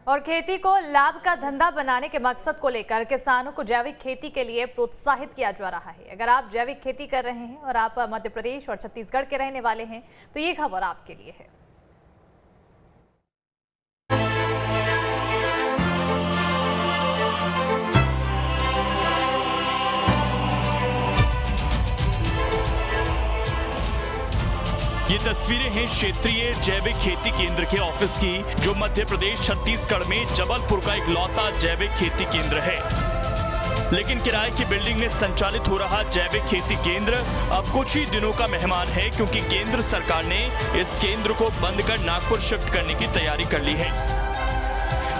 और खेती को लाभ का धंधा बनाने के मकसद को लेकर किसानों को जैविक खेती के लिए प्रोत्साहित किया जा रहा है। अगर आप जैविक खेती कर रहे हैं और आप मध्य प्रदेश और छत्तीसगढ़ के रहने वाले हैं तो ये खबर आपके लिए है। ये तस्वीरें हैं क्षेत्रीय जैविक खेती केंद्र के ऑफिस की, जो मध्य प्रदेश छत्तीसगढ़ में जबलपुर का इकलौता जैविक खेती केंद्र है। लेकिन किराए की बिल्डिंग में संचालित हो रहा जैविक खेती केंद्र अब कुछ ही दिनों का मेहमान है, क्योंकि केंद्र सरकार ने इस केंद्र को बंद कर नागपुर शिफ्ट करने की तैयारी कर ली है।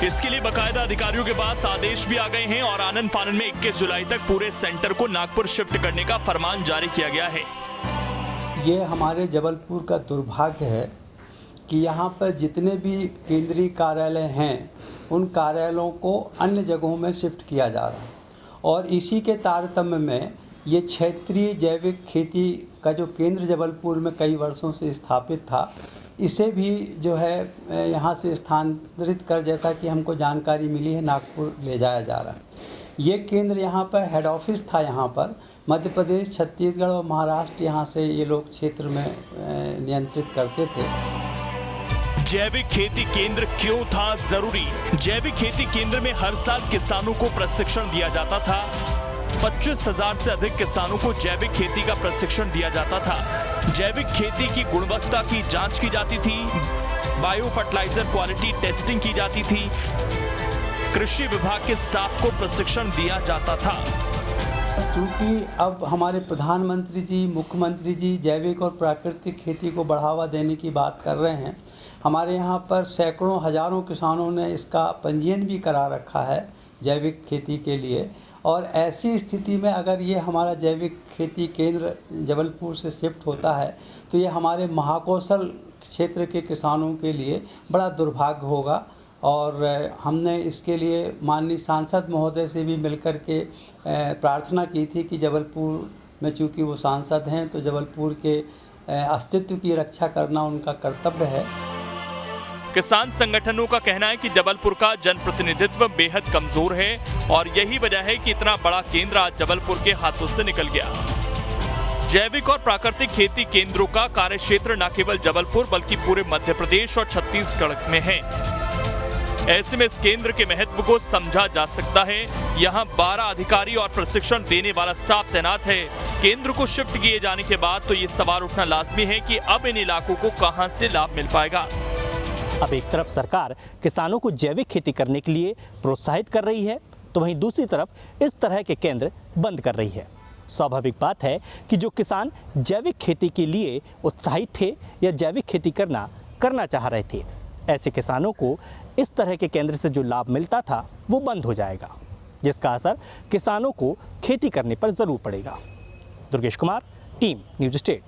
इसके लिए बाकायदा अधिकारियों के पास आदेश भी आ गए हैं और आनन फानन में 21 जुलाई तक पूरे सेंटर को नागपुर शिफ्ट करने का फरमान जारी किया गया है। ये हमारे जबलपुर का दुर्भाग्य है कि यहाँ पर जितने भी केंद्रीय कार्यालय हैं उन कार्यालयों को अन्य जगहों में शिफ्ट किया जा रहा है और इसी के तारतम्य में ये क्षेत्रीय जैविक खेती का जो केंद्र जबलपुर में कई वर्षों से स्थापित था, इसे भी जो है यहाँ से स्थानांतरित कर, जैसा कि हमको जानकारी मिली है, नागपुर ले जाया जा रहा है। ये केंद्र यहाँ पर हेड ऑफिस था। यहाँ पर मध्य प्रदेश, छत्तीसगढ़ और महाराष्ट्र यहाँ से ये लोग क्षेत्र में नियंत्रित करते थे। जैविक खेती केंद्र क्यों था जरूरी? जैविक खेती केंद्र में हर साल किसानों को प्रशिक्षण दिया जाता था। 25,000 से अधिक किसानों को जैविक खेती का प्रशिक्षण दिया जाता था। जैविक खेती की गुणवत्ता की जांच की जाती थी, बायो फर्टिलाइजर क्वालिटी टेस्टिंग की जाती थी, कृषि विभाग के स्टाफ को प्रशिक्षण दिया जाता था। चूँकि अब हमारे प्रधानमंत्री जी, मुख्यमंत्री जी जैविक और प्राकृतिक खेती को बढ़ावा देने की बात कर रहे हैं, हमारे यहाँ पर सैकड़ों हजारों किसानों ने इसका पंजीयन भी करा रखा है जैविक खेती के लिए। और ऐसी स्थिति में अगर ये हमारा जैविक खेती केंद्र जबलपुर से शिफ्ट होता है तो ये हमारे महाकौशल क्षेत्र के किसानों के लिए बड़ा दुर्भाग्य होगा। और हमने इसके लिए माननीय सांसद महोदय से भी मिलकर के प्रार्थना की थी कि जबलपुर में चूँकि वो सांसद हैं तो जबलपुर के अस्तित्व की रक्षा करना उनका कर्तव्य है। किसान संगठनों का कहना है कि जबलपुर का जनप्रतिनिधित्व बेहद कमजोर है और यही वजह है कि इतना बड़ा केंद्र आज जबलपुर के हाथों से निकल गया। जैविक और प्राकृतिक खेती केंद्रों का कार्यक्षेत्र न केवल जबलपुर बल्कि पूरे मध्य प्रदेश और छत्तीसगढ़ में है। ऐसे में इस केंद्र के महत्व को समझा जा सकता है। यहाँ 12 अधिकारी और प्रशिक्षण देने वाला स्टाफ तैनात है। केंद्र को शिफ्ट किए जाने के बाद तो ये सवाल उठना लाजमी है कि अब इन इलाकों को कहां से लाभ मिल पाएगा। अब एक तरफ सरकार किसानों को जैविक खेती करने के लिए प्रोत्साहित कर रही है, तो वहीं दूसरी तरफ इस तरह के केंद्र बंद कर रही है। स्वाभाविक बात है कि जो किसान जैविक खेती के लिए उत्साहित थे या जैविक खेती करना चाह रहे थे, ऐसे किसानों को इस तरह के केंद्र से जो लाभ मिलता था वो बंद हो जाएगा, जिसका असर किसानों को खेती करने पर जरूर पड़ेगा। Durgesh Kumar, team news state.